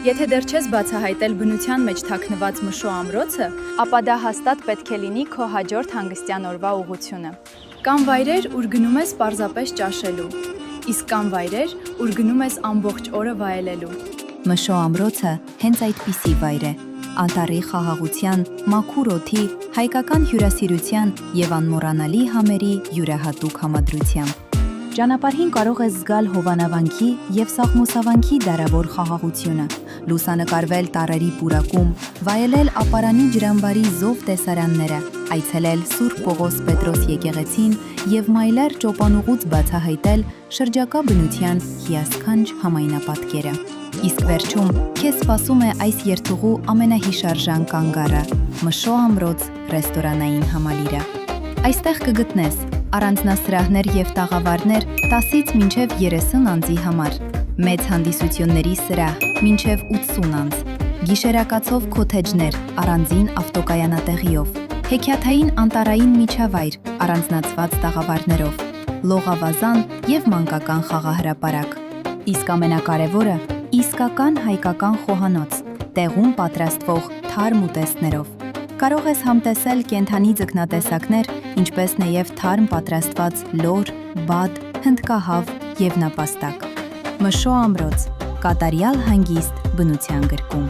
Եթե դեռ չես բացահայտել բնության մեջ թաքնված մշո ամրոցը, ապա դա հաստատ պետք է լինի քո հաջորդ հանգստյան օրվա ուղղությունը։ Կան վայրեր, ուր գնում ես պարզապես ճաշելու, իսկ կան վայրեր, ուր գնում ես ամբողջ օրը վայելելու։ Մշո ամրոցը հենց այդպիսի վայր է, անտառի խաղաղության, մաքուր օդի, հայկական հյուրասիրության և անմոռանալի համերի յուրահատուկ համադրությամբ։ Ճանապարհին կարող ես զգալ հովանավանքի և սաղմոսավանքի դարավոր խաղաղությունը, լուսանկարվել տառերի պուրակում, վայելել ապարանի ջրամբարի զով տեսարանները, այցելել Սուրբ Պողոս Պետրոս եկեղեցին և մայլեր ճոպանուղուց բացահայտել շրջակա բնության հիասքանչ համայնապատկերը։ Իսկ վերջում քեզ սպասում է այս երթուղու ամենահիշարժան կանգառը՝ Մշո ամրոց ռեստորանային համալիրը։ Այստեղ կգտնես առանձնասրահներ և տաղավարներ 10-ից մինչև 30 անձի համար, մեծ հանդիսությունների սրահ մինչև 80 անձ, գիշերակացով քոթեջներ առանձին ավտոկայանատեղիով, հեքիաթային անտառային միջավայր առանձնացված տաղավարներով, լողավազան և մանկական խաղահրապարակ։ Իսկ ամենակարևորը՝ իսկական հայկական խոհանոց, տեղում պատրաստվող թարմ ուտեստներով։ Կարող ես համտեսել կենդանի ձկնատեսակներ, ինչպես նաև թարմ պատրաստված լոր, բադ, հնդկահավ և նապաստակ։ Մշո ամրոց, կատարյալ հանգիստ բնության գրկում։